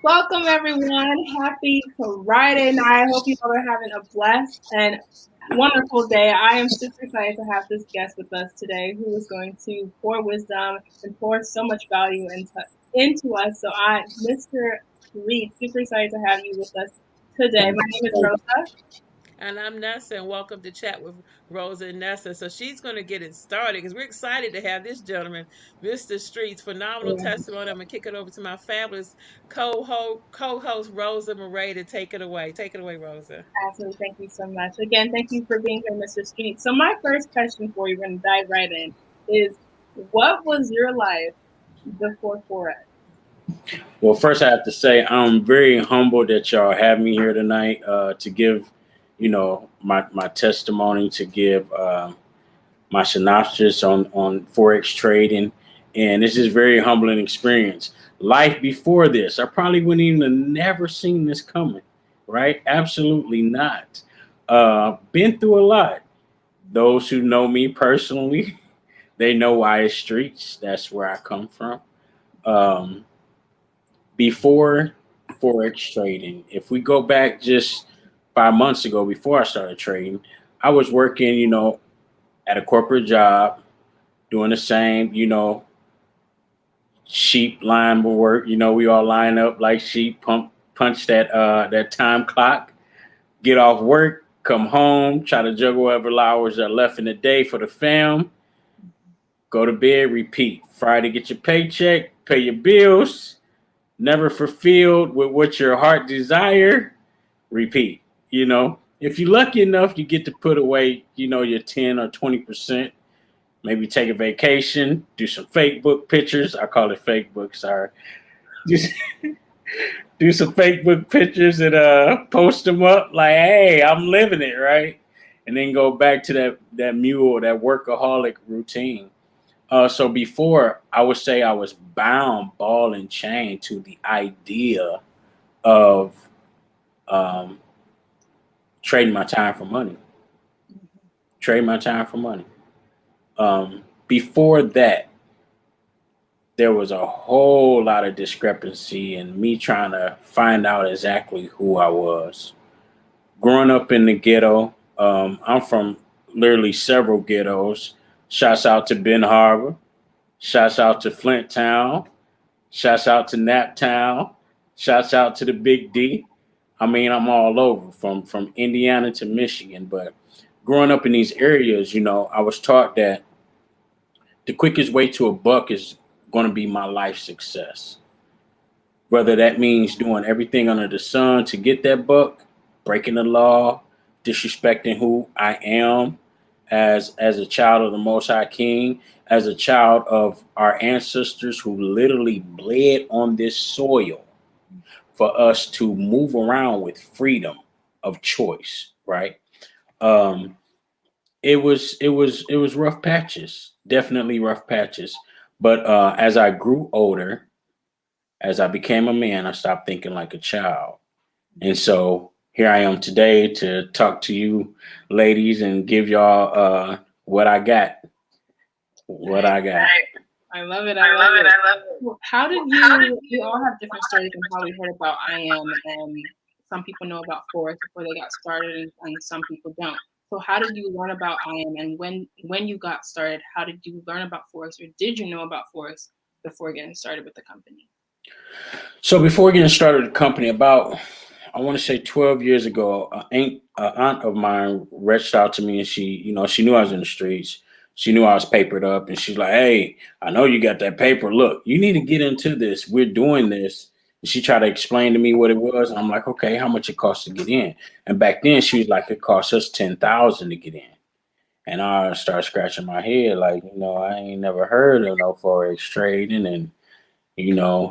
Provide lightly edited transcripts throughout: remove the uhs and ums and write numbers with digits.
Welcome, everyone. Happy Friday night. I hope you all are having a blessed and wonderful day. I am super excited to have this guest with us today who is going to pour wisdom and pour so much value into us. Mr. Reed, super excited to have you with us today. My name is Rosa. And I'm Nessa, and welcome to Chat with Rosa and Nessa. So she's going to get it started because we're excited to have this gentleman, Mr. Streets, phenomenal testimony. I'm going to kick it over to my fabulous co-host Rosa Murray to take it away. Take it away, Rosa. Absolutely. Thank you so much. Again, thank you for being here, Mr. Street. So, my first question for you, we're going to dive right in, is what was your life before Forex? Well, first I have to say I'm very humbled that y'all have me here tonight to give, my testimony, to give my synopsis on forex trading, and this is very humbling experience. Life before this, I probably wouldn't even have never seen this coming, right? Absolutely not. Been through a lot. Those who know me personally, they know why it's streets. That's where I come from. Um, Before forex trading, if we go back just 5 months ago, before I started trading, I was working, at a corporate job, doing the same, sheep line work. We all line up like sheep, punch that time clock, get off work, come home, try to juggle whatever hours are left in the day for the fam, go to bed, repeat. Friday, get your paycheck, pay your bills, never fulfilled with what your heart desire, repeat. If you're lucky enough, you get to put away, your 10 or 20%. Maybe take a vacation, do some fake book pictures. I call it fake book, sorry. Just do some fake book pictures and post them up like, hey, I'm living it, right? And then go back to that mule, that workaholic routine. So before, I would say I was bound, ball and chain to the idea of um, trading my time for money. Trading my time for money. Before that, there was a whole lot of discrepancy in me trying to find out exactly who I was. Growing up in the ghetto, I'm from literally several ghettos. Shouts out to Ben Harbor. Shouts out to Flint Town. Shouts out to Naptown. Shouts out to the Big D. I mean, I'm all over from Indiana to Michigan. But growing up in these areas, I was taught that the quickest way to a buck is going to be my life success. Whether that means doing everything under the sun to get that buck, breaking the law, disrespecting who I am as a child of the Most High King, as a child of our ancestors who literally bled on this soil for us to move around with freedom of choice, right? Um, it was rough patches, definitely rough patches. But as I grew older, as I became a man, I stopped thinking like a child. And so here I am today to talk to you ladies and give y'all what I got. What Right. I got. I love it. I love it. Well, how did you? We all have different stories on how we heard about I am, and some people know about Forex before they got started, and some people don't. So, how did you learn about I am, and when you got started, how did you learn about Forex, or did you know about Forex before getting started with the company? So before getting started the company, about I want to say 12 years ago, a aunt of mine reached out to me, and she knew I was in the streets. She knew I was papered up, and she's like, "Hey, I know you got that paper. Look, you need to get into this. We're doing this." And she tried to explain to me what it was, and I'm like, "Okay, how much it costs to get in?" And back then, she was like, "It costs us 10,000 to get in." And I started scratching my head, like, I ain't never heard of no forex trading, and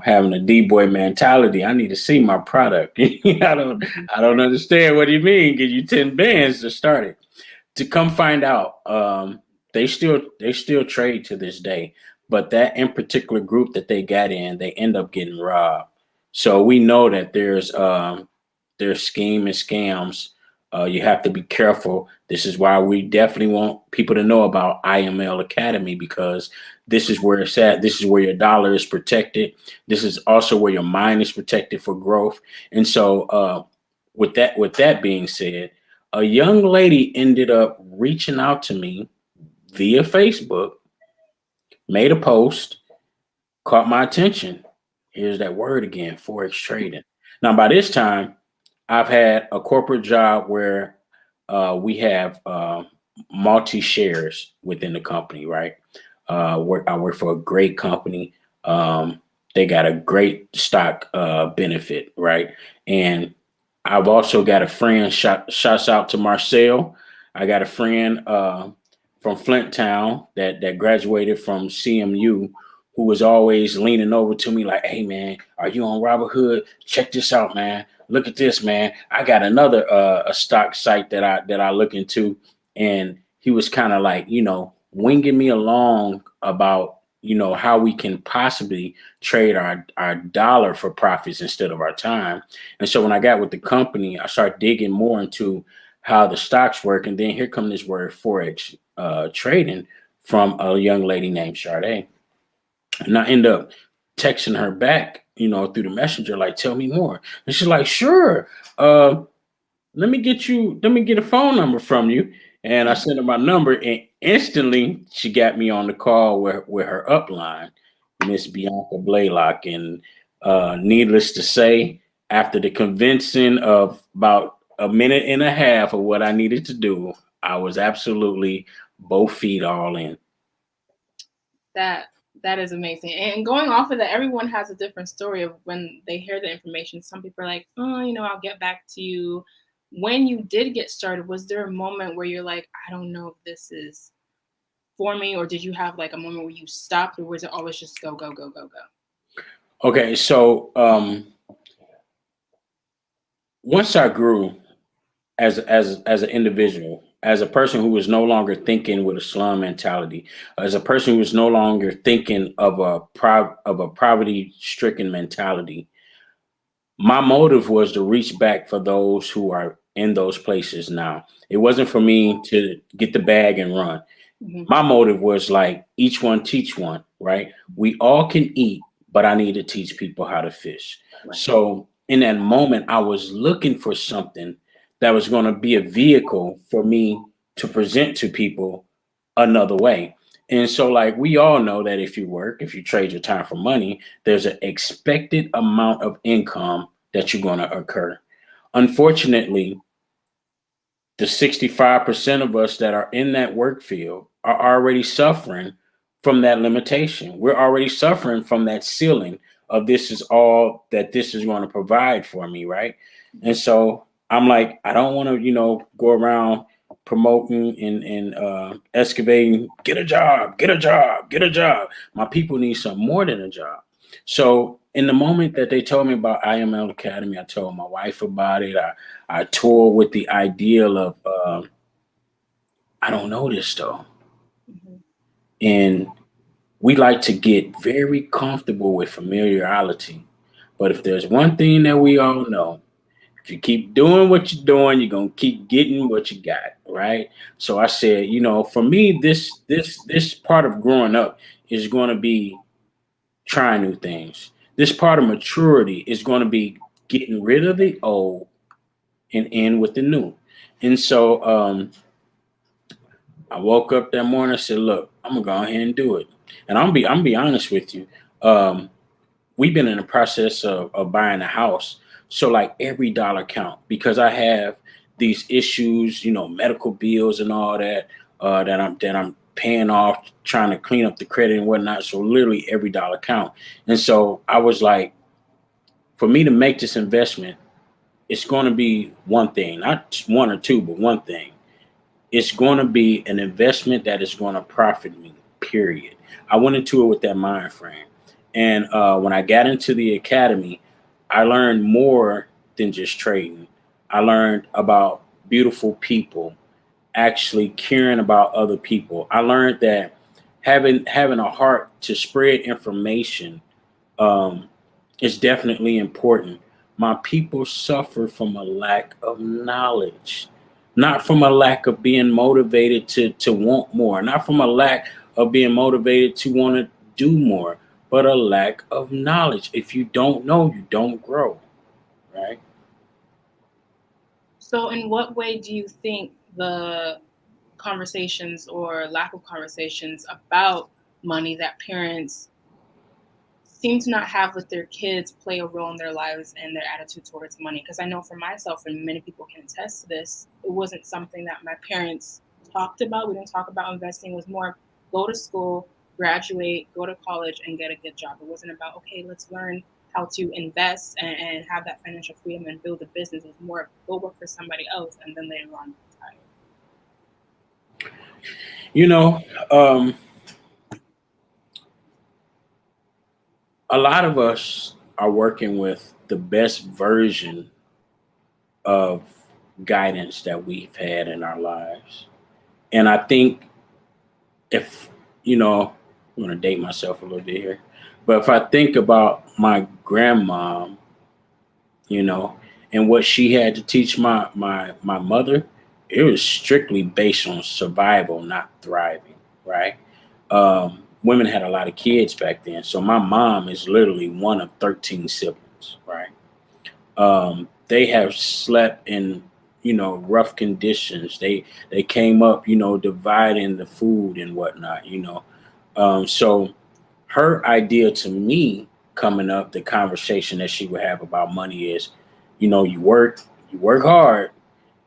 having a D boy mentality. I need to see my product. I don't understand what do you mean. Give you 10 bands to start it. To come find out, they still trade to this day. But that in particular group that they got in, they end up getting robbed. So we know that there's scheme and scams You have to be careful. This is why we definitely want people to know about IML Academy, because this is where it's at. This is where your dollar is protected. This is also where your mind is protected for growth. And so, with that being said, a young lady ended up reaching out to me via Facebook, made a post, caught my attention. Here's that word again, forex trading. Now, by this time, I've had a corporate job where we have multi shares within the company, right? I work for a great company. They got a great stock benefit, right? And I've also got a friend. Shouts out to Marcel. I got a friend from Flint Town that graduated from CMU, who was always leaning over to me like, "Hey man, are you on Robinhood? Check this out, man. Look at this, man. I got another a stock site that I look into." And he was kind of like, winging me along about, how we can possibly trade our dollar for profits instead of our time. And so when I got with the company, I started digging more into how the stocks work. And then here come this word forex trading from a young lady named Sade. And I end up texting her back, through the messenger, like, tell me more. And she's like, sure. Let me get a phone number from you. And I sent her my number, and instantly she got me on the call with her upline, Miss Bianca Blaylock. And needless to say, after the convincing of about a minute and a half of what I needed to do, I was absolutely both feet all in. That is amazing. And going off of that, everyone has a different story of when they hear the information. Some people are like, oh, I'll get back to you. When you did get started, was there a moment where you're like, I don't know if this is for me, or did you have like a moment where you stopped, or was it always just go, go, go, go, go? Okay, so once I grew as an individual, as a person who was no longer thinking with a slum mentality, as a person who was no longer thinking of a poverty stricken mentality, my motive was to reach back for those who are in those places now. It wasn't for me to get the bag and run. Mm-hmm. My motive was like each one teach one, right? We all can eat, but I need to teach people how to fish. Right. So in that moment, I was looking for something that was going to be a vehicle for me to present to people another way. And so, like, we all know that if you trade your time for money, there's an expected amount of income that you're going to occur. Unfortunately, the 65% of us that are in that work field are already suffering from that limitation. We're already suffering from that ceiling of this is all that this is going to provide for me, right? And so I'm like, I don't want to, go around promoting and excavating, get a job, get a job, get a job. My people need something more than a job. So in the moment that they told me about IML Academy, I told my wife about it. I toured with the ideal of I don't know this though. Mm-hmm. And we like to get very comfortable with familiarity. But if there's one thing that we all know, if you keep doing what you're doing, you're gonna keep getting what you got, right? So I said, for me, this part of growing up is gonna be trying new things. This part of maturity is gonna be getting rid of the old and in with the new. And so I woke up that morning and said, look, I'm gonna go ahead and do it. And I'm be honest with you. Um, we've been in the process of buying a house. So like every dollar count because I have these issues, medical bills and all that, that I'm paying off, trying to clean up the credit and whatnot. So literally every dollar count. And so I was like, for me to make this investment, it's going to be one thing, not one or two, but one thing. It's going to be an investment that is going to profit me, period. I went into it with that mind frame. And when I got into the academy, I learned more than just trading. I learned about beautiful people, actually caring about other people. I learned that having a heart to spread information um, is definitely important. My people suffer from a lack of knowledge. not from a lack of being motivated to want more, not from a lack of being motivated to want to do more, but a lack of knowledge. If you don't know, you don't grow, right? So, in what way do you think the conversations or lack of conversations about money that parents seem to not have with their kids play a role in their lives and their attitude towards money? Because I know for myself, and many people can attest to this, it wasn't something that my parents talked about. We didn't talk about investing. It was more go to school, graduate, go to college, and get a good job. It wasn't about, okay, let's learn how to invest and have that financial freedom and build a business. It was more go work for somebody else and then later on retire. You know, um, a lot of us are working with the best version of guidance that we've had in our lives. And I think if, I'm going to date myself a little bit here, but if I think about my grandmom, you know, and what she had to teach my mother, it was strictly based on survival, not thriving, right? Women had a lot of kids back then, so my mom is literally one of 13 siblings, right? They have slept in rough conditions. They came up dividing the food and whatnot. So her idea to me coming up, the conversation that she would have about money is, you work hard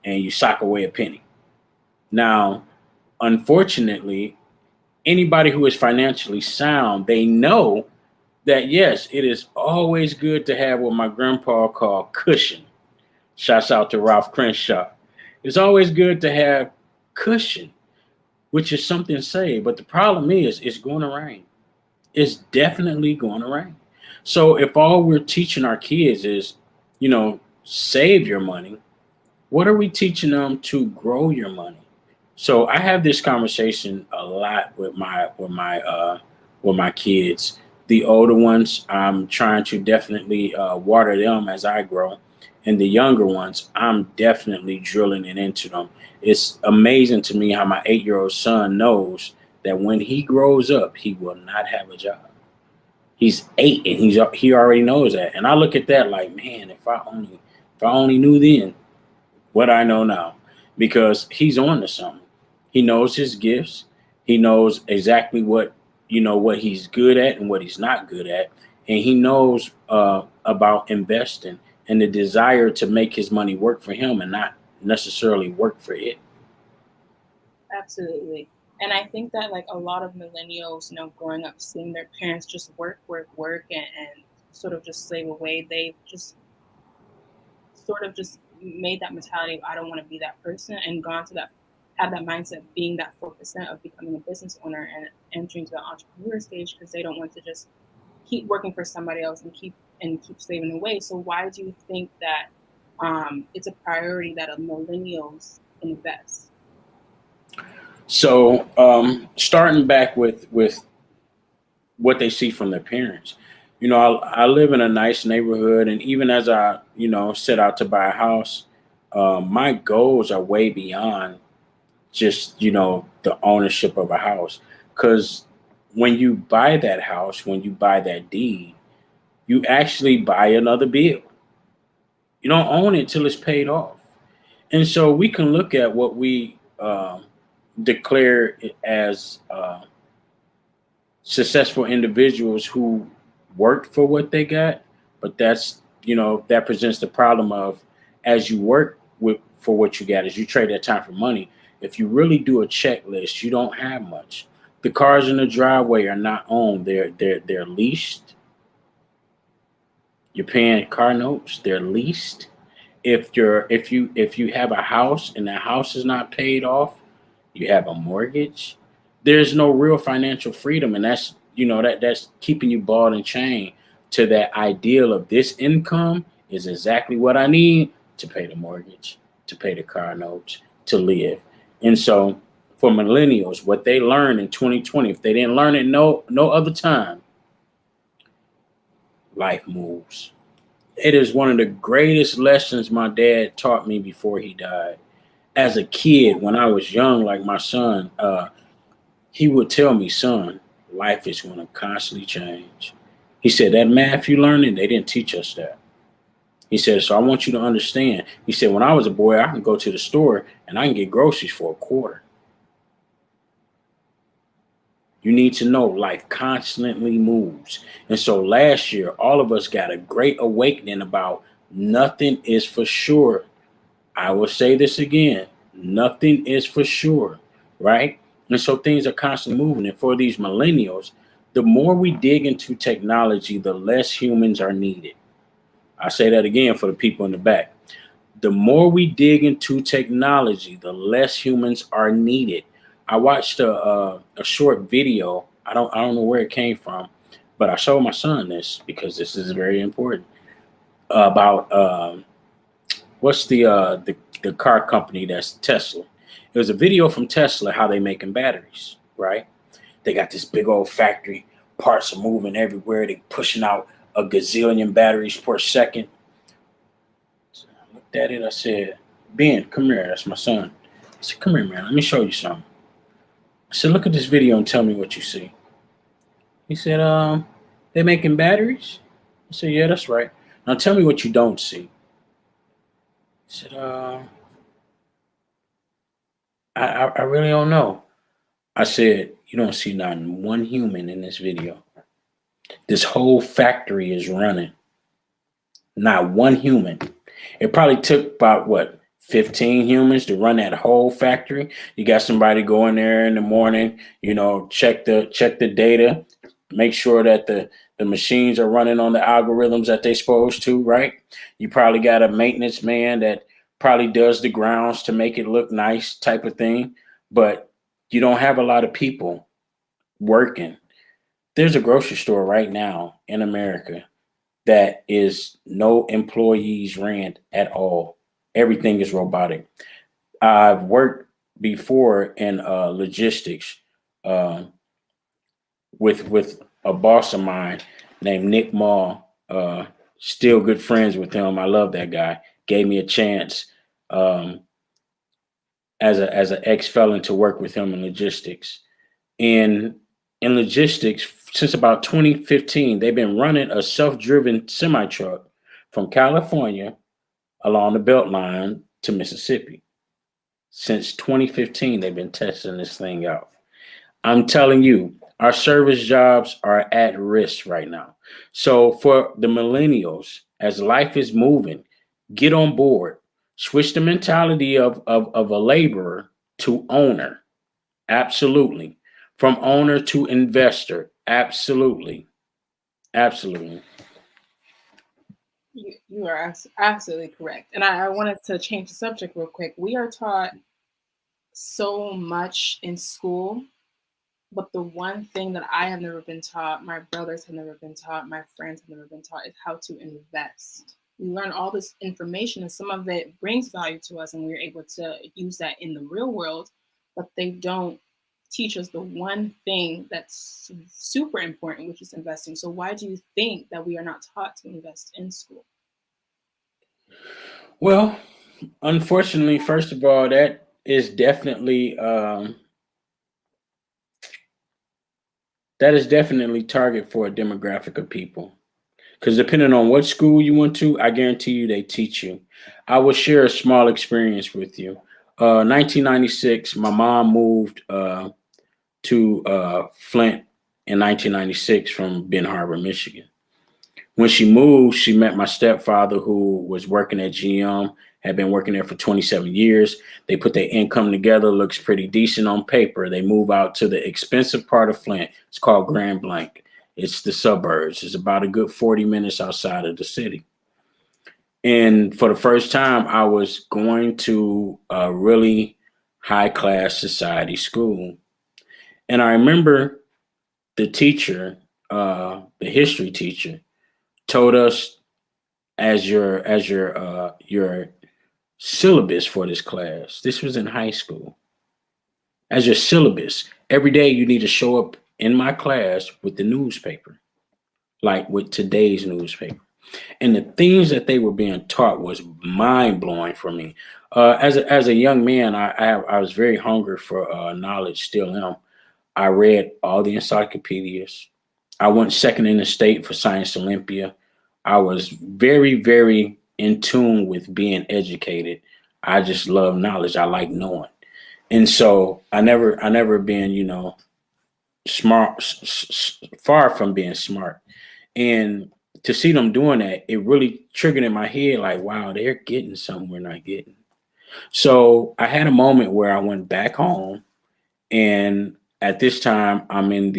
and you sock away a penny. Now, unfortunately, anybody who is financially sound, they know that yes, it is always good to have what my grandpa called cushion. Shouts out to Ralph Crenshaw. It's always good to have cushion, which is something saved. But the problem is, it's going to rain. It's definitely going to rain. So if all we're teaching our kids is, save your money, what are we teaching them to grow your money? So I have this conversation a lot with my kids. The older ones, I'm trying to definitely water them as I grow, and the younger ones, I'm definitely drilling it into them. It's amazing to me how my 8-year-old son knows that when he grows up, he will not have a job. He's 8 and he already knows that, and I look at that like, man, if I only knew then what I know now, because he's on to something. He knows his gifts. He knows exactly what he's good at and what he's not good at, and he knows about investing and the desire to make his money work for him and not necessarily work for it. Absolutely. And I think that like a lot of millennials, growing up seeing their parents just work, work, work and sort of just slave away, they just sort of just made that mentality of I don't want to be that person and gone to that have that mindset of being that 4% of becoming a business owner and entering to the entrepreneur stage because they don't want to just keep working for somebody else and keep slaving away. So why do you think that it's a priority that a millennials invest? So starting back with what they see from their parents. I live in a nice neighborhood, and even as I set out to buy a house, my goals are way beyond just the ownership of a house. Because when you buy that house, when you buy that deed, you actually buy another bill. You don't own it till it's paid off. And so we can look at what we declare as successful individuals who worked for what they got, but that presents the problem of, as you work for what you got, as you trade that time for money, if you really do a checklist, you don't have much. The cars in the driveway are not owned, they're leased. You're paying car notes, they're leased. If you have a house and the house is not paid off, you have a mortgage. There's no real financial freedom, and that's keeping you ball and chain to that ideal of this income is exactly what I need to pay the mortgage, to pay the car notes, to live. And so for millennials, what they learned in 2020, if they didn't learn it no other time, life moves. It is one of the greatest lessons my dad taught me before he died. as a kid, when I was young, like my son, he would tell me, son, life is going to constantly change. He said, that math you learning, they didn't teach us that. He said, so I want you to understand. He said, when I was a boy, I can go to the store and I can get groceries for a quarter. You need to know life constantly moves. And so last year, all of us got a great awakening about nothing is for sure. I will say this again, nothing is for sure, right? And so things are constantly moving. And for these millennials, the more we dig into technology, the less humans are needed. I say that again for the people in the back. The more we dig into technology, the less humans are needed. I watched a short video. I don't know where it came from, but I showed my son this because this is very important about what's the car company that's Tesla. It was a video from Tesla how they making batteries, right? They got this big old factory, parts are moving everywhere. They pushing out a gazillion batteries per second. So I looked at it. I said, Ben, come here. That's my son. I said, come here, man. Let me show you something. I said, look at this video and tell me what you see. He said, they making batteries? I said, yeah, that's right. Now tell me what you don't see. He said, I really don't know. I said, you don't see not one human in this video. This whole factory is running. Not one human. It probably took about what, 15 humans to run that whole factory. You got somebody go in there in the morning, check the data, make sure that the machines are running on the algorithms that they're supposed to, right? You probably got a maintenance man that probably does the grounds to make it look nice type of thing, but you don't have a lot of people working. There's a grocery store right now in America that is no employees ran at all. Everything is robotic. I've worked before in logistics uh, with a boss of mine named Nick Maw. Still good friends with him. I love that guy. Gave me a chance um, as an ex felon to work with him in logistics. In logistics, since about 2015, they've been running a self-driven semi truck from California along the Beltline to Mississippi. Since 2015, they've been testing this thing out. I'm telling you, our service jobs are at risk right now. So for the millennials, as life is moving, get on board. Switch the mentality of a laborer to owner. Absolutely. From owner to investor. Absolutely. Absolutely. You are absolutely correct. And I wanted to change the subject real quick. We are taught so much in school, but the one thing that I have never been taught, my brothers have never been taught, my friends have never been taught, is how to invest. We learn all this information, and some of it brings value to us, and we're able to use that in the real world, but they don't teach us the one thing that's super important, which is investing. So, why do you think that we are not taught to invest in school? Well, unfortunately, first of all, that is definitely target for a demographic of people. Because depending on what school you went to, I guarantee you they teach you. I will share a small experience with you. 1996, my mom moved to Flint in 1996 from Ben Harbor, Michigan. When she moved, she met my stepfather, who was working at GM, had been working there for 27 years. They put their income together, looks pretty decent on paper. They move out to the expensive part of Flint. It's called Grand Blanc. It's the suburbs. It's about a good 40 minutes outside of the city. And for the first time, I was going to a really high class society school. And I remember the teacher, the history teacher, told us as your syllabus for this class. This was in high school. As your syllabus, every day you need to show up in my class with the newspaper, like with today's newspaper. And the things that they were being taught was mind blowing for me. As a young man, I was very hungry for knowledge. Still am. I read all the encyclopedias. I went second in the state for Science Olympia. I was very in tune with being educated. I just love knowledge. I like knowing, and so I never been smart, far from being smart. And to see them doing that, it really triggered in my head like, wow, they're getting something we're not getting. So I had a moment where I went back home, and at this time, I'm in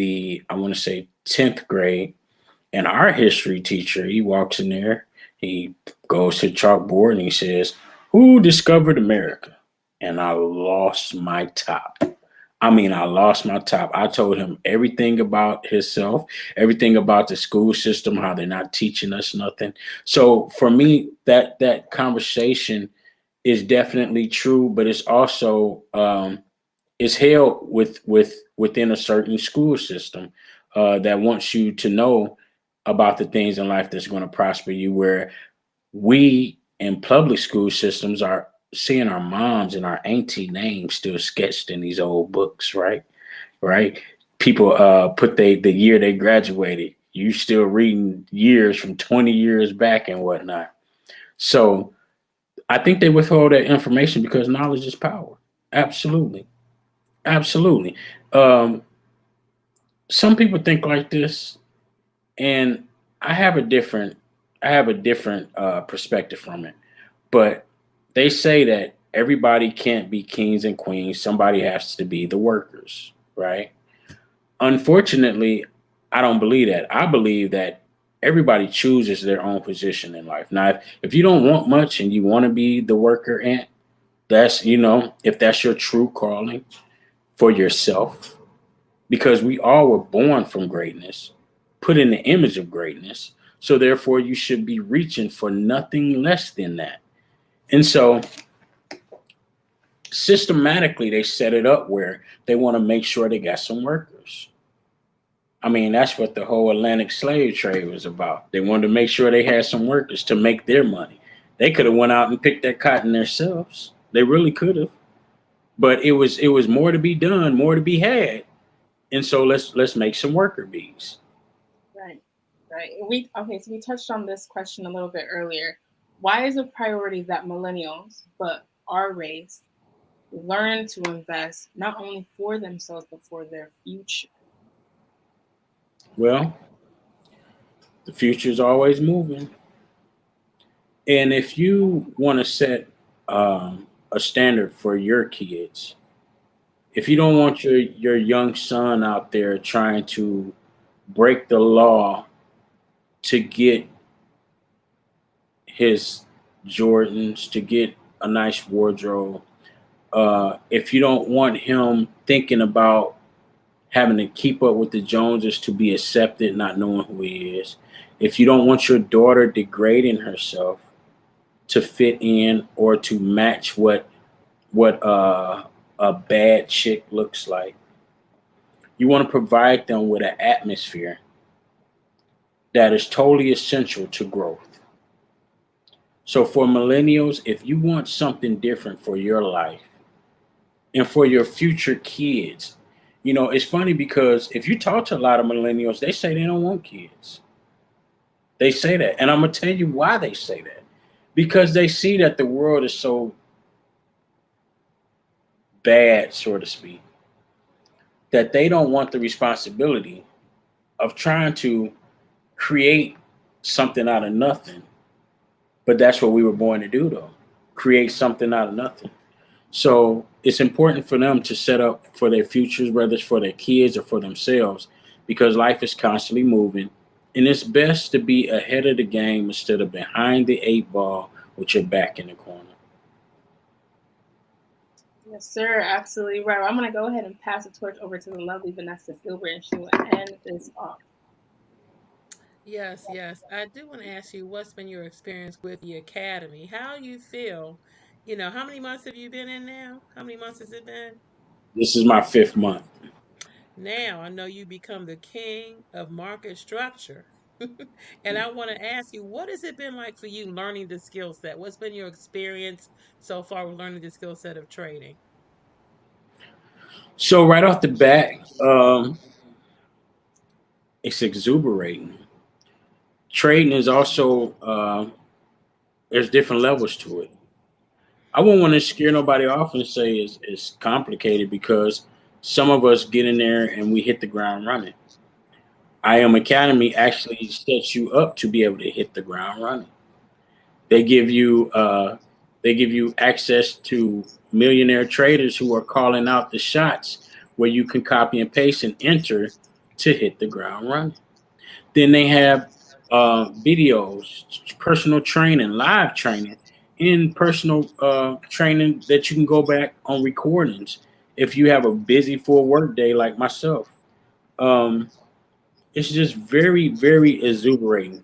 I want to say, 10th grade. And our history teacher, he walks in there, he goes to the chalkboard and he says, "Who discovered America?" And I lost my top. I mean, I lost my top. I told him everything about himself, everything about the school system, how they're not teaching us nothing. So for me, that conversation is definitely true, but it's also is held within a certain school system that wants you to know about the things in life that's going to prosper you. Where we in public school systems are seeing our moms and our auntie names still sketched in these old books, right? Right. People put the year they graduated. You still reading years from 20 years back and whatnot. So I think they withhold that information because knowledge is power. Absolutely. Absolutely. Um, some people think like this, and I have a different, I have a different perspective from it. But they say that everybody can't be kings and queens. Somebody has to be the workers, right? Unfortunately, I don't believe that. I believe that everybody chooses their own position in life. Now, if you don't want much and you want to be the worker ant, that's if that's your true calling for yourself, because we all were born from greatness, put in the image of greatness. So therefore, you should be reaching for nothing less than that. And so systematically, they set it up where they want to make sure they got some workers. I mean, that's what the whole Atlantic slave trade was about. They wanted to make sure they had some workers to make their money. They could have went out and picked that cotton themselves. They really could have. But it was more to be done, more to be had. And so let's make some worker bees. Right. Right. So we touched on this question a little bit earlier. Why is it a priority that millennials, but our race, learn to invest not only for themselves but for their future? Well, the future is always moving. And if you want to set a standard for your kids, if you don't want your young son out there trying to break the law to get his Jordans, to get a nice wardrobe, if you don't want him thinking about having to keep up with the Joneses to be accepted, not knowing who he is, if you don't want your daughter degrading herself to fit in or to match what a bad chick looks like, you want to provide them with an atmosphere that is totally essential to growth. So for millennials, if you want something different for your life and for your future kids, it's funny because if you talk to a lot of millennials, they say they don't want kids. They say that. And I'm going to tell you why they say that. Because they see that the world is so bad, so to speak, that they don't want the responsibility of trying to create something out of nothing. But that's what we were born to do, though, create something out of nothing. So it's important for them to set up for their futures, whether it's for their kids or for themselves, because life is constantly moving. And it's best to be ahead of the game instead of behind the eight ball with your back in the corner. Yes, sir. Absolutely right. Well, I'm going to go ahead and pass the torch over to the lovely Vanessa Gilbert, and she will end this off. Yes, yes. I do want to ask you what's been your experience with the academy? How you feel? How many months have you been in now? How many months has it been? This is my fifth month. Now I know you become the king of market structure. And I want to ask you, what has it been like for you learning the skill set? What's been your experience so far with learning the skill set of trading? So right off the bat, it's exuberating. Trading is also there's different levels to it. I wouldn't want to scare nobody off and say it's complicated because some of us get in there and we hit the ground running. IM Academy actually sets you up to be able to hit the ground running. They give you access to millionaire traders who are calling out the shots where you can copy and paste and enter to hit the ground running. Then they have videos, personal training, live training, and personal training that you can go back on recordings if you have a busy full work day like myself. Um, it's just very, very exuberating.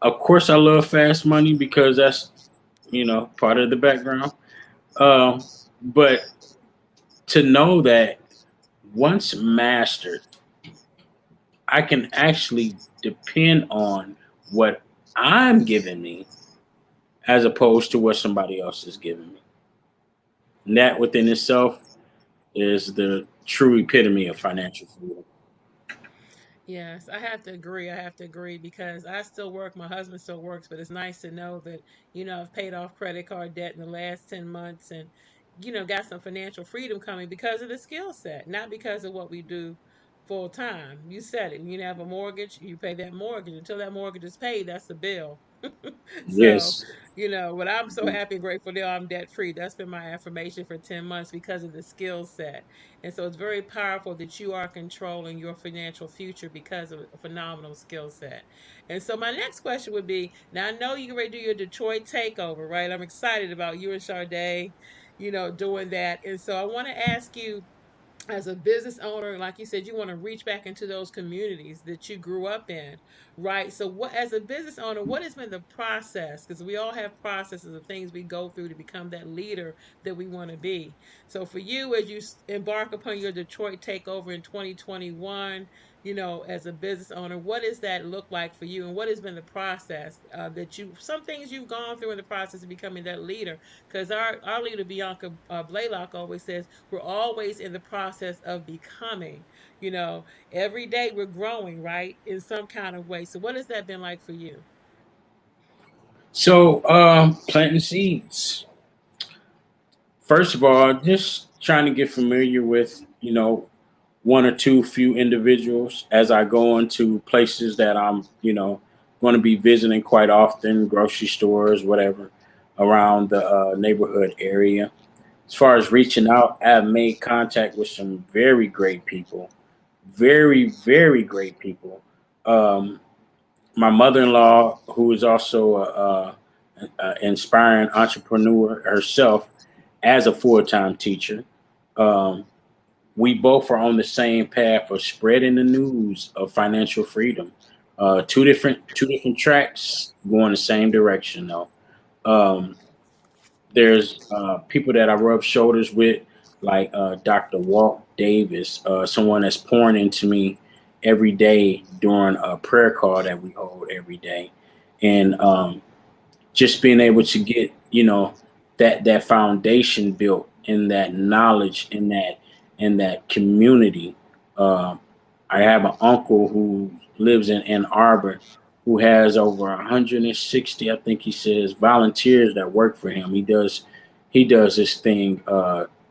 Of course, I love fast money because that's part of the background. But to know that once mastered, I can actually depend on what I'm giving me as opposed to what somebody else is giving me. And that within itself is the true epitome of financial freedom. Yes, I have to agree. I have to agree because I still work. My husband still works, but it's nice to know that, I've paid off credit card debt in the last 10 months and, got some financial freedom coming because of the skill set, not because of what we do full time. You said it. You have a mortgage, you pay that mortgage. Until that mortgage is paid, that's the bill. So, Yes. but I'm so happy and grateful now I'm debt free. That's been my affirmation for 10 months because of the skill set. And so it's very powerful that you are controlling your financial future because of a phenomenal skill set. And so my next question would be, now I know you're ready to do your Detroit takeover, right? I'm excited about you and Sade, doing that. And so I want to ask you, as a business owner, like you said, you want to reach back into those communities that you grew up in, right? So, what, as a business owner, what has been the process? Because we all have processes of things we go through to become that leader that we want to be. So, for you, as you embark upon your Detroit takeover in 2021, as a business owner, what does that look like for you? And what has been the process some things you've gone through in the process of becoming that leader? Because our leader, Bianca Blaylock, always says, we're always in the process of becoming. You know, every day we're growing, right, in some kind of way. So, what has that been like for you? So, planting seeds. First of all, just trying to get familiar with, one or two few individuals as I go into places that I'm, going to be visiting quite often, grocery stores, whatever, around the neighborhood area. As far as reaching out, I have made contact with some very great people, very, very great people. Um, my mother-in-law, who is also a inspiring entrepreneur herself, as a full-time teacher. Um, we both are on the same path of spreading the news of financial freedom. Two different tracks going the same direction though. Um, there's people that I rub shoulders with, like Dr. Walt Davis, someone that's pouring into me every day during a prayer call that we hold every day, and just being able to get that foundation built in that knowledge in that community. um, I have an uncle who lives in Ann Arbor who has over 160, I think he says, volunteers that work for him. He does this thing,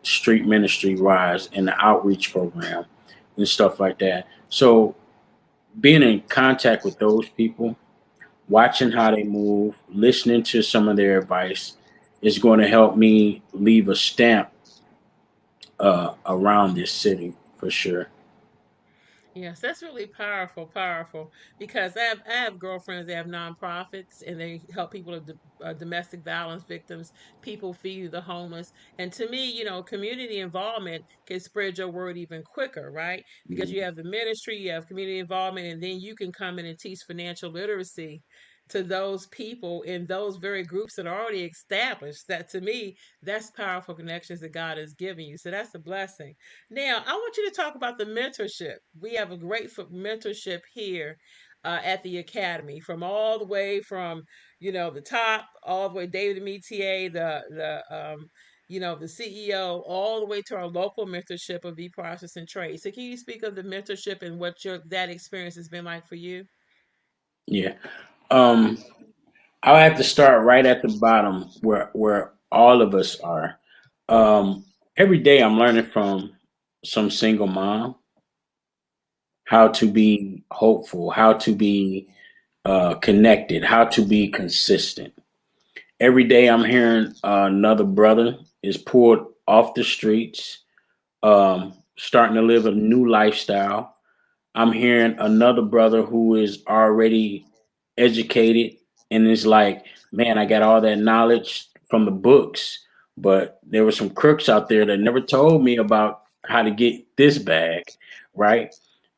street ministry wise, in the outreach program and stuff like that. So being in contact with those people, watching how they move, listening to some of their advice is going to help me leave a stamp around this city for sure. Yes, that's really powerful, powerful. Because I have girlfriends that have nonprofits and they help people with domestic violence victims, people feed the homeless. And to me, community involvement can spread your word even quicker, right? Because you Mhm. have the ministry, you have community involvement, and then you can come in and teach financial literacy to those people in those very groups that are already established. That, to me, that's powerful connections that God has given you. So that's a blessing. Now, I want you to talk about the mentorship. We have a great mentorship here at the academy, from all the way from the top, all the way David Metier, the CEO, all the way to our local mentorship of BProsperous and Trade. So can you speak of the mentorship and what your that experience has been like for you? Yeah. Um, I'll have to start right at the bottom where all of us are. Um, every day I'm learning from some single mom how to be hopeful, how to be connected, how to be consistent. Every day I'm hearing another brother is pulled off the streets, starting to live a new lifestyle. I'm hearing another brother who is already educated and is like, man, I got all that knowledge from the books, but there were some crooks out there that never told me about how to get this bag, right?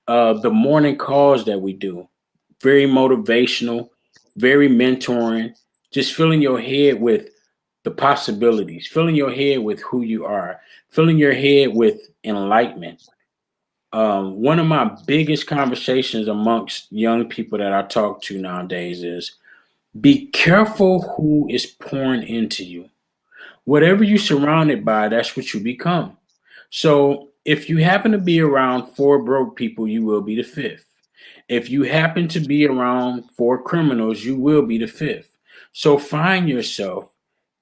The morning calls that we do, very motivational, very mentoring, just filling your head with the possibilities, filling your head with who you are, filling your head with enlightenment. One of my biggest conversations amongst young people that I talk to nowadays is be careful who is pouring into you. Whatever you're surrounded by, that's what you become. So if you happen to be around four broke people, you will be the fifth. If you happen to be around four criminals, you will be the fifth. So find yourself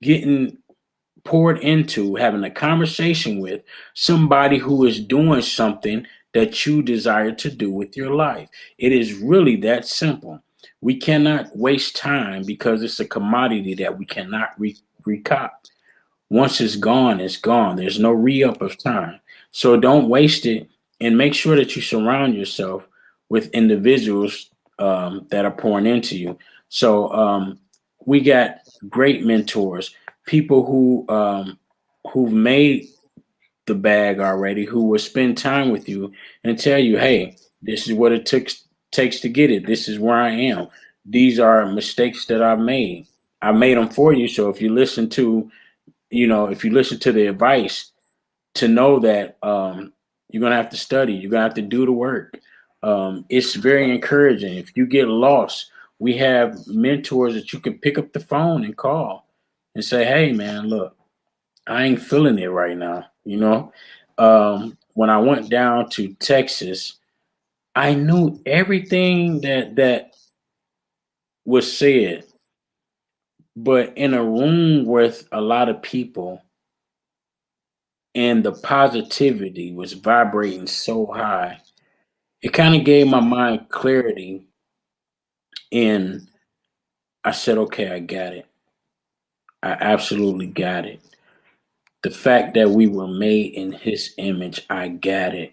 getting poured into, having a conversation with somebody who is doing something that you desire to do with your life. It is really that simple. We cannot waste time because it's a commodity that we cannot recop. Once it's gone, it's gone. There's no re up of time. So don't waste it and make sure that you surround yourself with individuals that are pouring into you. So we got great mentors, people who've made the bag already, who will spend time with you and tell you, hey, this is what it takes to get it. This is where I am. These are mistakes that I've made. I made them for you. So if you listen to the advice, to know that you're gonna have to study, you're gonna have to do the work. It's very encouraging. If you get lost, we have mentors that you can pick up the phone and call and say, "Hey, man, look, I ain't feeling it right now." When I went down to Texas, I knew everything that was said, but in a room with a lot of people and the positivity was vibrating so high. It kind of gave my mind clarity, and I said, okay, I got it. I absolutely got it. The fact that we were made in his image, I got it.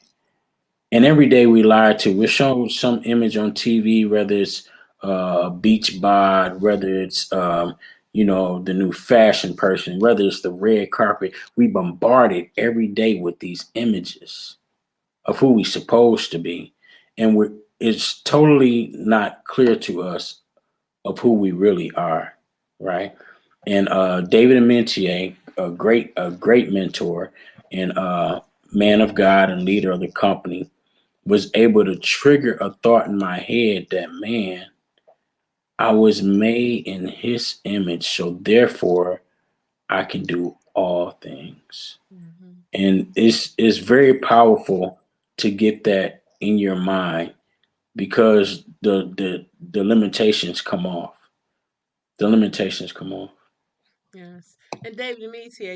And every day we lie to, we're shown some image on TV, whether it's a beach bod, whether it's the new fashion person, whether it's the red carpet. We bombarded every day with these images of who we supposed to be, and it's totally not clear to us of who we really are, right? And David Mentier, a great mentor and man of God and leader of the company, was able to trigger a thought in my head that, man, I was made in his image, so therefore I can do all things. Hmm. And it's very powerful to get that in your mind because the limitations come off. The limitations come off. Yes. And David Metier,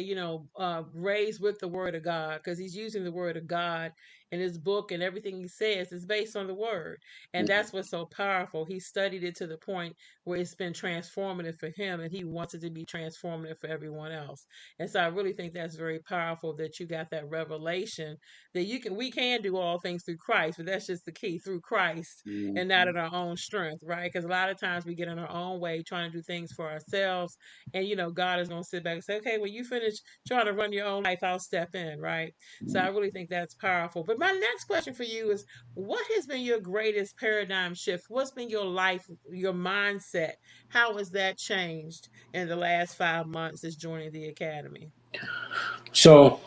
raised with the word of God, because he's using the word of God in his book, and everything he says is based on the word. And that's what's so powerful. He studied it to the point where it's been transformative for him, and he wants it to be transformative for everyone else. And so I really think that's very powerful that you got that revelation that we can do all things through Christ, but that's just the key, through Christ and not in our own strength, right? Because a lot of times we get in our own way trying to do things for ourselves, and God is going to sit back and say, okay, when you finish trying to run your own life, I'll step in, right? So I really think that's powerful. But my next question for you is, what has been your greatest paradigm shift? What's been your life, your mindset? How has that changed in the last 5 months as joining the academy? So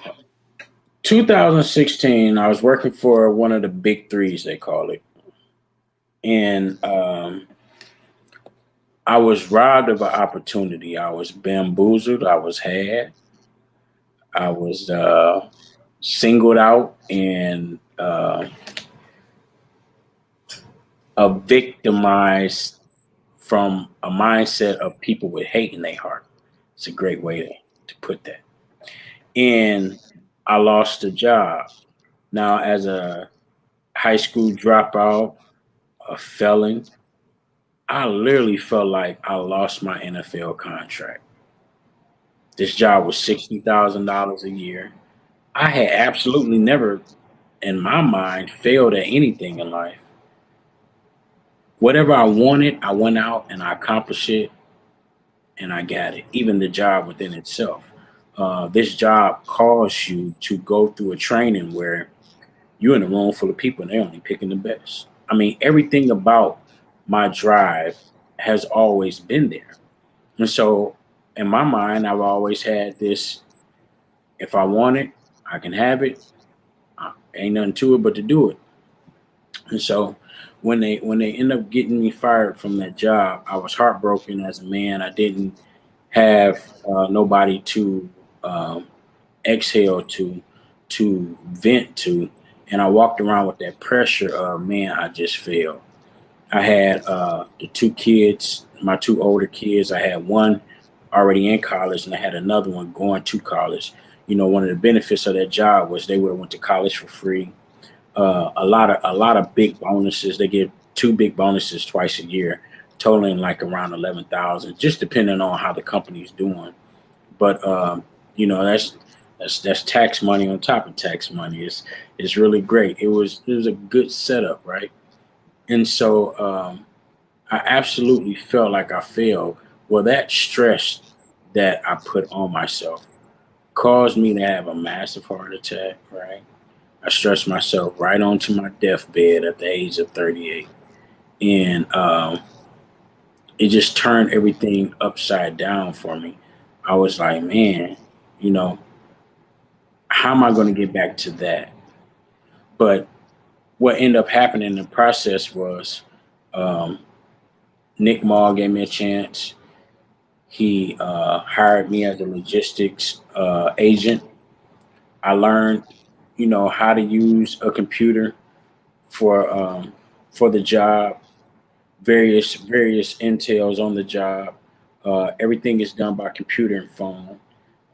2016, I was working for one of the big threes, they call it. And I was robbed of an opportunity. I was bamboozled. I was had. I was singled out and victimized from a mindset of people with hate in their heart. It's a great way to put that. And I lost the job. Now, as a high school dropout, a felon, I literally felt like I lost my NFL contract. This job was $60,000 a year. I had absolutely never, in my mind, failed at anything in life. Whatever I wanted, I went out and I accomplished it and I got it, even the job within itself. This job calls you to go through a training where you're in a room full of people and they're only picking the best. I mean, everything about my drive has always been there. And so in my mind, I've always had this: if I want it, I can have it. Ain't nothing to it but to do it. And so when they end up getting me fired from that job, I was heartbroken as a man. I didn't have nobody to um, exhale to vent to, and I walked around with that pressure of, man, I just failed. I had the two kids, my two older kids. I had one already in college, and I had another one going to college. You know, one of the benefits of that job was they would have went to college for free. A lot of big bonuses. They get two big bonuses twice a year, totaling like around 11,000, just depending on how the company's doing. But that's tax money on top of tax money. It's really great. It was a good setup, right? And so I absolutely felt like I failed. Well, that stress that I put on myself caused me to have a massive heart attack, right? I stressed myself right onto my deathbed at the age of 38. And it just turned everything upside down for me. I was like, man, you know, how am I going to get back to that? But what ended up happening in the process was um, Nick Maul gave me a chance. He hired me as a logistics agent. I learned, how to use a computer for the job. Various entails on the job. Everything is done by computer and phone,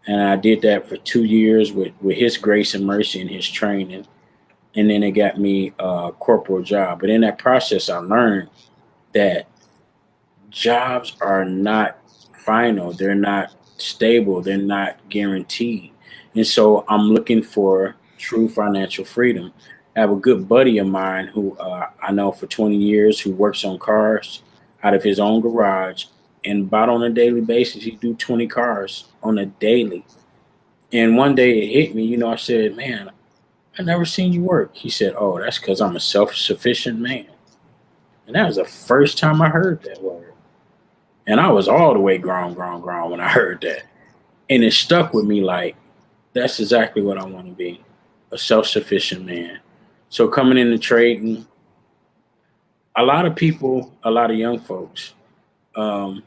and I did that for 2 years with his grace and mercy and his training. And then it got me a corporal job. But in that process, I learned that jobs are not final, they're not stable, they're not guaranteed. And so I'm looking for true financial freedom. I have a good buddy of mine who I know for 20 years who works on cars out of his own garage. And about on a daily basis, he do 20 cars on a daily. And one day it hit me, I said, man, I never seen you work. He said, oh, that's because I'm a self sufficient man. And that was the first time I heard that word. And I was all the way grown, grown, grown when I heard that. And it stuck with me like, that's exactly what I want to be, a self sufficient man. So coming into trading, a lot of people, a lot of young folks, um,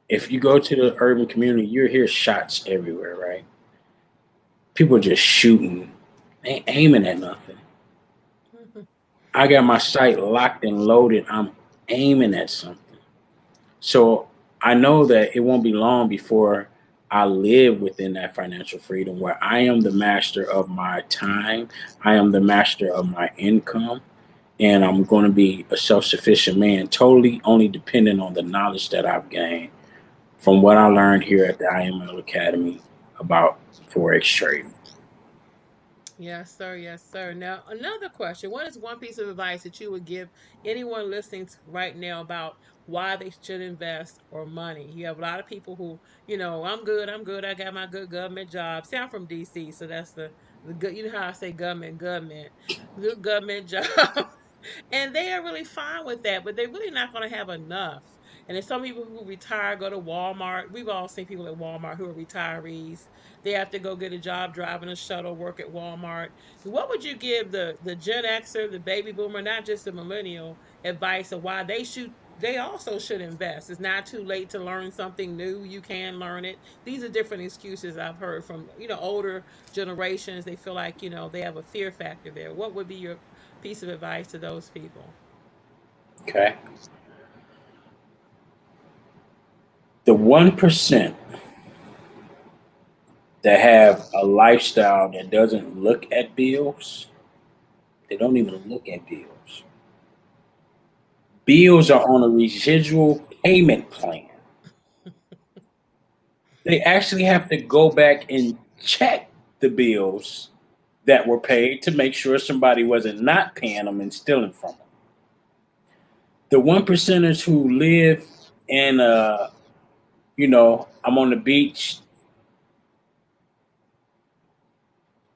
if you go to the urban community, you hear shots everywhere, right? People just shooting, ain't aiming at nothing. I got my sight locked and loaded. I'm aiming at something. So I know that it won't be long before I live within that financial freedom where I am the master of my time, I am the master of my income, and I'm going to be a self sufficient man, totally only dependent on the knowledge that I've gained from what I learned here at the IML Academy about Forex trading. Yes, sir. Yes, sir. Now, another question. What is one piece of advice that you would give anyone listening right now about why they should invest or money? You have a lot of people who, I'm good, I'm good, I got my good government job. See, I'm from DC, so that's the good, you know how I say government, good government job. And they are really fine with that, but they're really not going to have enough. And there's some people who retire, go to Walmart. We've all seen people at Walmart who are retirees. They have to go get a job driving a shuttle, work at Walmart. What would you give the Gen Xer, the baby boomer, not just the millennial, advice of why they also should invest? It's not too late to learn something new. You can learn it. These are different excuses I've heard from, older generations. They feel like, they have a fear factor there. What would be your piece of advice to those people? Okay. The 1% that have a lifestyle that doesn't look at bills, they don't even look at bills. Bills are on a residual payment plan. They actually have to go back and check the bills that were paid to make sure somebody wasn't not paying them and stealing from them. The one percenters who live in I'm on the beach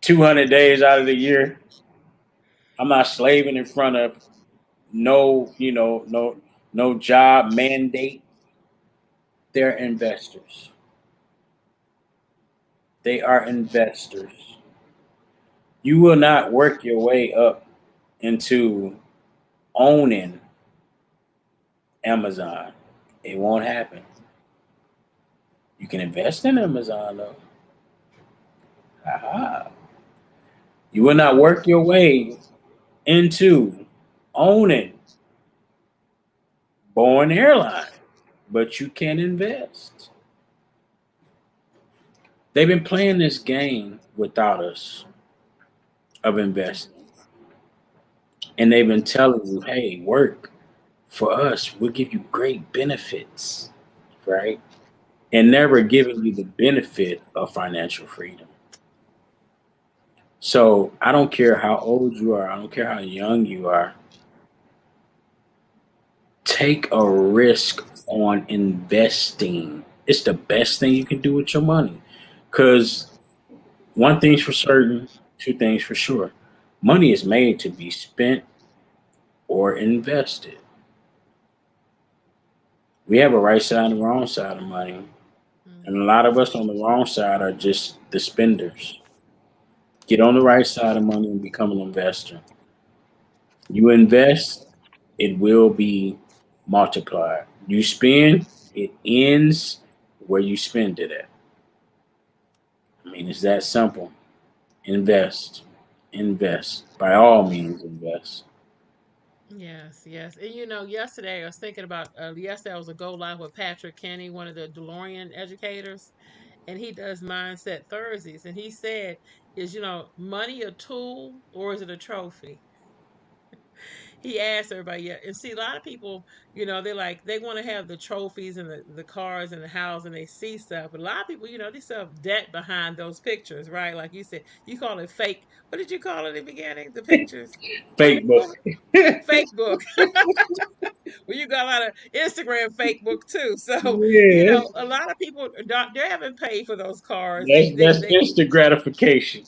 200 days out of the year. I'm not slaving in front of no job mandate. They're investors. They are investors. You will not work your way up into owning Amazon. It won't happen. You can invest in Amazon though. Aha. You will not work your way into owning Boeing Airline, but you can invest. They've been playing this game without us of investing. And they've been telling you, hey, work for us. We'll give you great benefits, right? And never giving you the benefit of financial freedom. So I don't care how old you are, I don't care how young you are, take a risk on investing. It's the best thing you can do with your money. Because one thing's for certain, two things for sure. Money is made to be spent or invested. We have a right side and a wrong side of money. And a Hmm. lot of us on the wrong side are just the spenders. Get on the right side of money and become an investor. You invest, it will be multiplied. You spend, it ends where you spend it at. I mean, it's that simple. Invest. Invest. By all means, invest. Yes, yes. And yesterday I was thinking about yesterday I was a go live with Patrick Kenny, one of the DeLorean educators, and he does mindset Thursdays. And he said, is money a tool or is it a trophy? He asked everybody, yeah. And see, a lot of people, they want to have the trophies and the cars and the house and they see stuff. But a lot of people, they still have debt behind those pictures, right? Like you said, you call it fake. What did you call it in the beginning? The pictures? Fake book. Fake book. Well, you got a lot of Instagram fake book too. So, Yeah, a lot of people they haven't paid for those cars. that's instant gratification.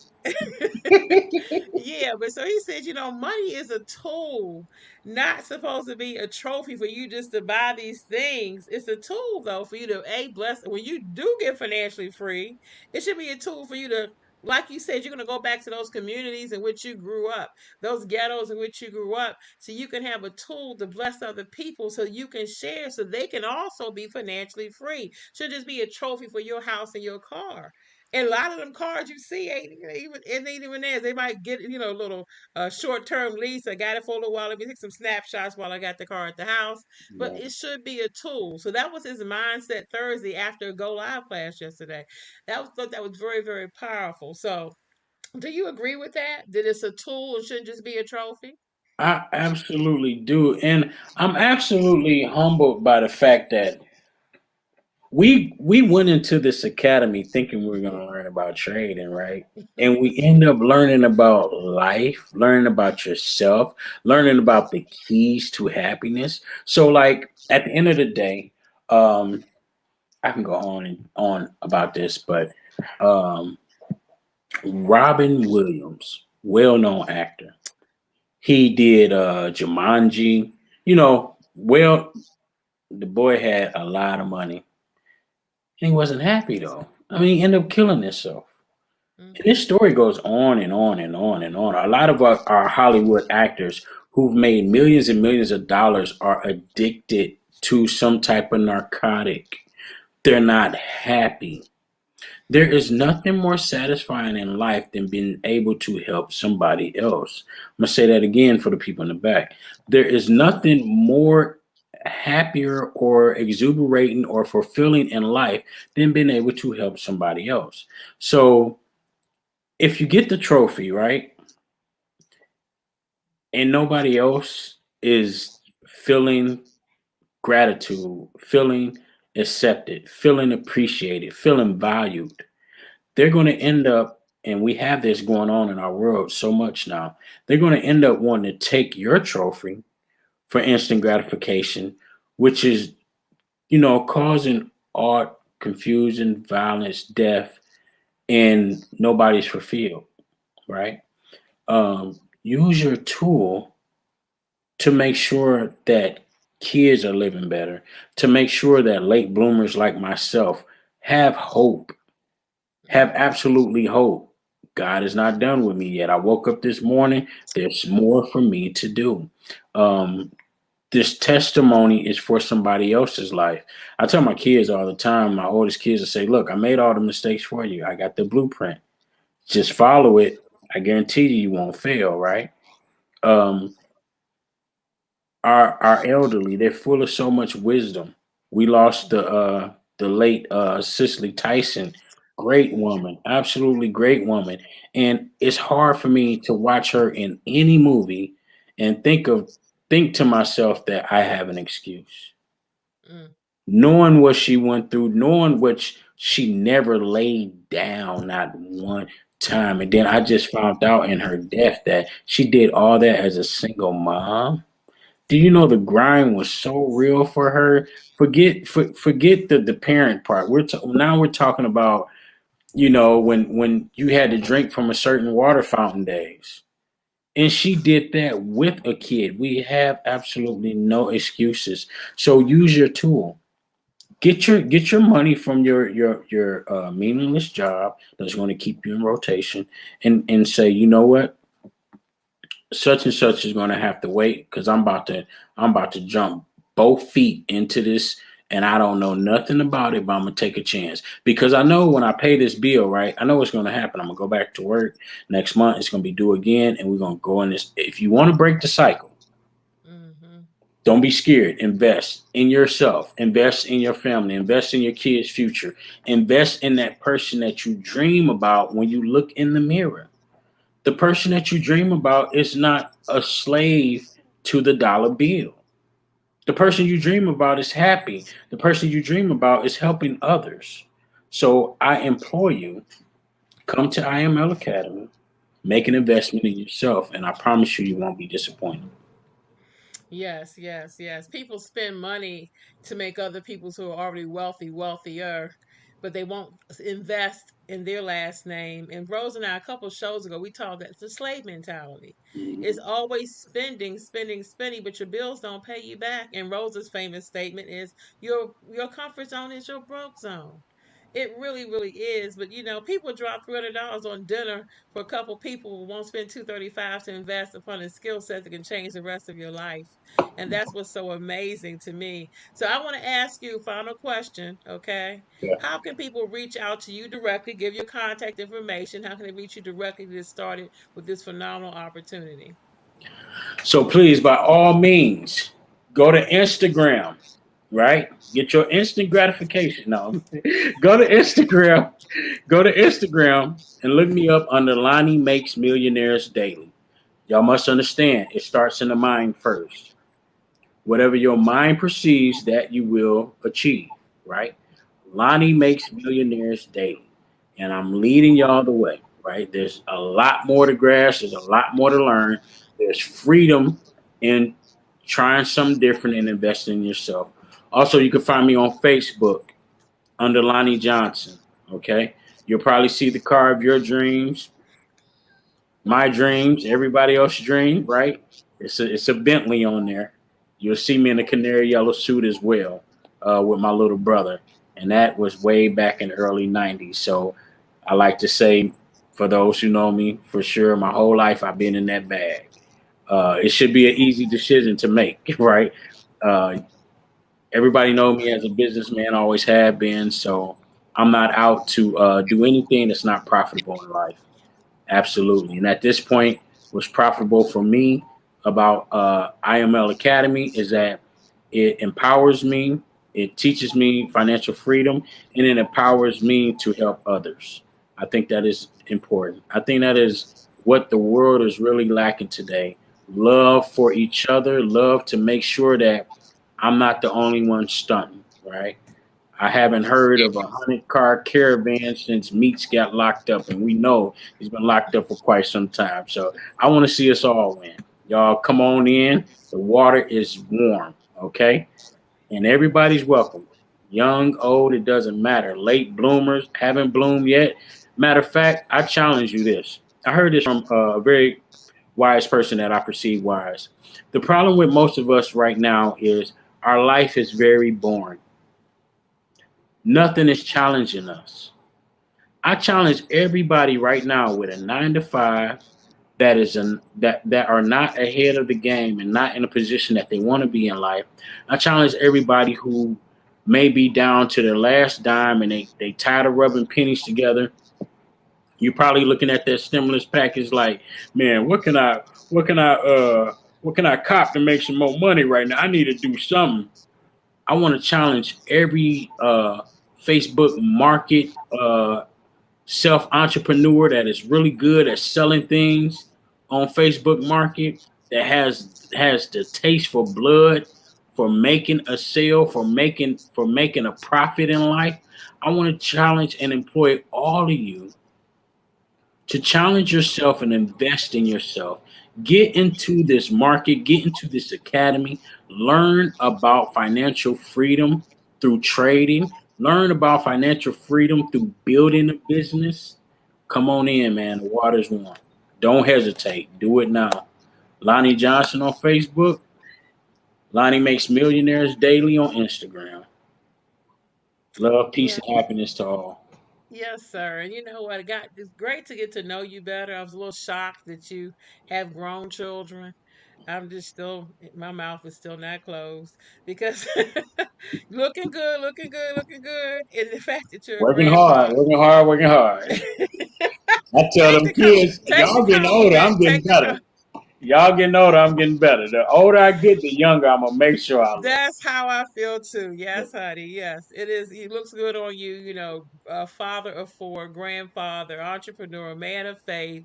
Yeah, but so he said, money is a tool, not supposed to be a trophy for you just to buy these things. It's a tool though for you to bless. When you do get financially free, it should be a tool for you to, like you said, you're gonna go back to those communities in which you grew up, those ghettos in which you grew up, so you can have a tool to bless other people, so you can share, so they can also be financially free. Should just be a trophy for your house and your car. And a lot of them cars you see ain't even theirs. They might get a little short term lease. I got it for a little while. Let me take some snapshots while I got the car at the house. But it should be a tool. So that was his mindset Thursday after a go live class yesterday. That was very very powerful. So do you agree with that? That it's a tool and shouldn't just be a trophy? I absolutely do. And I'm absolutely humbled by the fact that we went into this academy thinking we were going to learn about trading, right? And we end up learning about life, learning about yourself, learning about the keys to happiness. So, like at the end of the day, um, I can go on and on about this, but um, Robin Williams, well-known actor, he did Jumanji. You know, well The boy had a lot of money, and he wasn't happy though. I mean, he ended up killing himself. And Mm-hmm. this story goes on and on and on and on. A lot of our Hollywood actors who've made millions and millions of dollars are addicted to some type of narcotic. They're not happy. There is nothing more satisfying in life than being able to help somebody else. I'm going to say that again for the people in the back. There is nothing more happier or exuberating or fulfilling in life than being able to help somebody else. So if you get the trophy, right, and nobody else is feeling gratitude, feeling accepted, feeling appreciated, feeling valued, they're going to end up, and we have this going on in our world so much now, they're going to end up wanting to take your trophy for instant gratification, which is, causing art, confusion, violence, death, and nobody's fulfilled, right? Use your tool to make sure that kids are living better, to make sure that late bloomers like myself have hope, have Mm-hmm. absolutely hope. God is not done with me yet. I woke up this morning. There's more for me to do. Um, this testimony is for somebody else's life. I tell my kids all the time, my oldest kids, I say, look, I made all the mistakes for you. I got the blueprint. Just follow it. I guarantee you won't fail, right? Um, our elderly, they're full of so much wisdom. We lost the late Cicely Tyson, great woman, absolutely great woman, and it's hard for me to watch her in any movie and think to myself that I have an excuse, Mm. knowing what she went through, knowing she never laid down not one time, and then I just found out in her death that she did all that as a single mom. Do you know the grind was so real for her? Forget the parent part. Now we're talking about when you had to drink from a certain water fountain days, and she did that with a kid. We have absolutely no excuses. So use your tool. Get your money from your meaningless job that's going to keep you in rotation, and say, you know what, such and such is going to have to wait because I'm about to jump both feet into this, and I don't know nothing about it, but I'm gonna take a chance because I know when I pay this bill, right, I know what's going to happen. I'm gonna go back to work next month. It's going to be due again, and we're going to go in this. If you want to break the cycle, Mm-hmm. don't be scared. Invest in yourself, invest in your family, invest in your kids' future, invest in that person that you dream about. When you look in the mirror, the person that you dream about is not a slave to the dollar bill. The person you dream about is happy. The person you dream about is helping others. So I implore you, come to IML Academy, make an investment in yourself, and I promise you, you won't be disappointed. Yes, yes, yes. People spend money to make other people who are already wealthy wealthier, but they won't invest in their last name. And Rose and I, a couple shows ago, we talked that it's a slave mentality. It's Mhm. always spending, spending, spending, but your bills don't pay you back. And Rose's famous statement is, your comfort zone is your broke zone. It really, really is. But people drop $300 on dinner for a couple people who won't spend 235 to invest upon a skill set that can change the rest of your life. And that's what's so amazing to me. So I want to ask you a final question, okay? Yeah. How can people reach out to you directly, give your contact information? How can they reach you directly to get started with this phenomenal opportunity? So please, by all means, go to Instagram, right? Get your instant gratification. No, go to Instagram. Go to Instagram and look me up under Lonnie Makes Millionaires Daily. Y'all must understand it starts in the mind first. Whatever your mind perceives, that you will achieve, right? Lonnie Makes Millionaires Daily. And I'm leading y'all the way, right? There's a lot more to grasp, there's a lot more to learn. There's freedom in trying something different and investing in yourself. Also, you can find me on Facebook under Lonnie Johnson. Okay. You'll probably see the car of your dreams, my dreams, everybody else's dream, right? It's a Bentley on there. You'll see me in a canary yellow suit as well, with my little brother, and that was way back in the early '90s. So I like to say, for those who know me, for sure, my whole life I've been in that bag. It should be an easy decision to make, right? Uh, Everybody know me as a businessman, always have been. So I'm not out to do anything that's not profitable in life. Absolutely. And at this point, what's profitable for me about IML Academy is that it empowers me, it teaches me financial freedom, and it empowers me to help others. I think that is important. I think that is what the world is really lacking today: love for each other, love to make sure that I'm not the only one stunting, right? I haven't heard of a 100-car caravan since Meeks got locked up, and we know he's been locked up for quite some time. So I want to see us all win. Y'all come on in. The water is warm, okay? And everybody's welcome. Young, old, it doesn't matter. Late bloomers, haven't bloomed yet. Matter of fact, I challenge you this. I heard this from a very wise person that I perceive wise. The problem with most of us right now is our life is very boring. Nothing is challenging us. I challenge everybody right now with a 9 to 5 that are not ahead of the game and not in a position that they want to be in life. I challenge everybody who may be down to their last dime and they tired of rubbing pennies together. You're probably looking at that stimulus package like, man, what can I cop to make some more money right now? I need to do something. I want to challenge every Facebook market self entrepreneur that is really good at selling things on Facebook Market, that has the taste for blood, for making a sale, for making a profit in life. I want to challenge and employ all of you to challenge yourself and invest in yourself. Get into this market, get into this academy, learn about financial freedom through trading, learn about financial freedom through building a business. Come on in, man. The water's warm. Don't hesitate. Do it now. Lonnie Johnson on Facebook. Lonnie makes millionaires daily on Instagram. Love, peace, Yeah. and happiness to all. Yes, sir. And you know what? It's great to get to know you better. I was a little shocked that you have grown children. I'm just still, my mouth is still not closed because looking good, looking good, looking good. And the fact that you're a Working hard, grandfather. working hard, working hard. I tell Take them the kids, take the y'all getting older, compliment. I'm getting Take the better. Y'all getting older, I'm getting better. The older I get, the younger I'm gonna make sure I look. That's how I feel too. Yes, honey. Yes, it is. It looks good on you. Father of four, grandfather, entrepreneur, man of faith.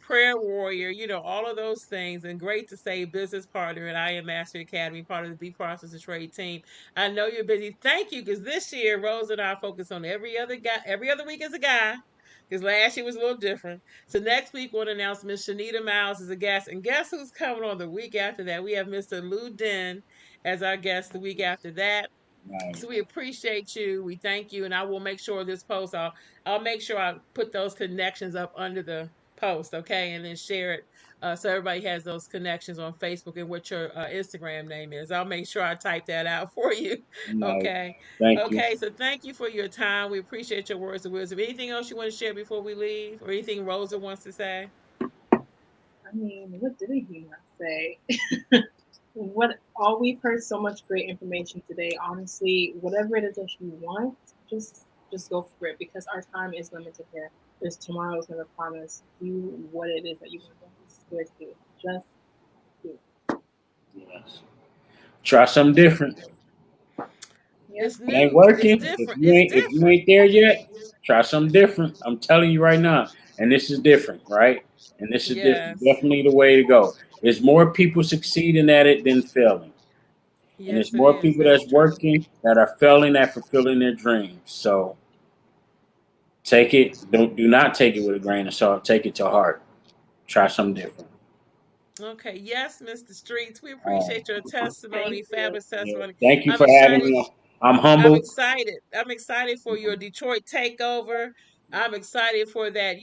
Prayer warrior. All of those things, and great to say, business partner at I Am Master Academy, part of the BProsperous trade team. I know you're busy. Thank you, because this year Rose and I focus on every other guy. Every other week is a guy. Because last year was a little different. So next week we'll announce Miss Shanita Miles as a guest. And guess who's coming on the week after that? We have Mr. Lou Den as our guest the week after that. Nice. So we appreciate you. We thank you, and I will make sure this post. I'll make sure I put those connections up under the post, okay, and then share it so everybody has those connections on Facebook and what your Instagram name is. I'll make sure I type that out for you, Nice. okay. Thank you. Okay, so thank you for your time. We appreciate your words of wisdom. Anything else you want to share before we leave, or anything Rosa wants to say? I mean, what did he not say? What all we've heard so much great information today. Honestly, whatever it is that you want, just go for it because our time is limited here. There's tomorrow is never promised. Do what it is that you want to do. It's scared to do. Just do it. Yes. Try something different. Yeah. It's It ain't new. It's working. If different. you It's ain't if you different. ain't there yet, try something different. I'm telling you right now. And this is different, right? And this is different. Yes. Definitely the way to go. There's more people succeeding at it than failing. And there's Yes, it more is. people That's that's true. working that are failing at fulfilling their dreams. So take it, do not take it with a grain of salt. Take it to heart. Try something different. Okay. Yes, Mr. Streets. We Uh, appreciate your Thank testimony. you. Fabulous yeah. testimony. Thank you I'm for having excited. me. I'm I'm humbled. excited. I'm excited for your Detroit takeover. I'm excited for that,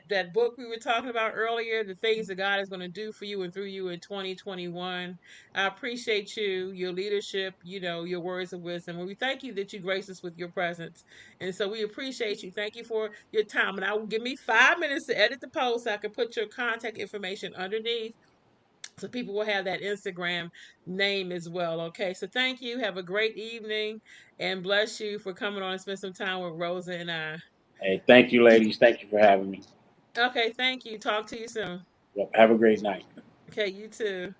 that book we were talking about earlier, the things that God is going to do for you and through you in 2021. I appreciate you, your leadership, your words of wisdom. And we thank you that you grace us with your presence. And so we appreciate you. Thank you for your time. And I will give me 5 minutes to edit the post so I can put your contact information underneath so people will have that Instagram name as well. Okay. So thank you. Have a great evening and bless you for coming on and spend some time with Rosa and I. Hey, thank you, ladies. Thank you for having me. Okay, thank you. Talk to you soon. Yep, have a great night. Okay, you too.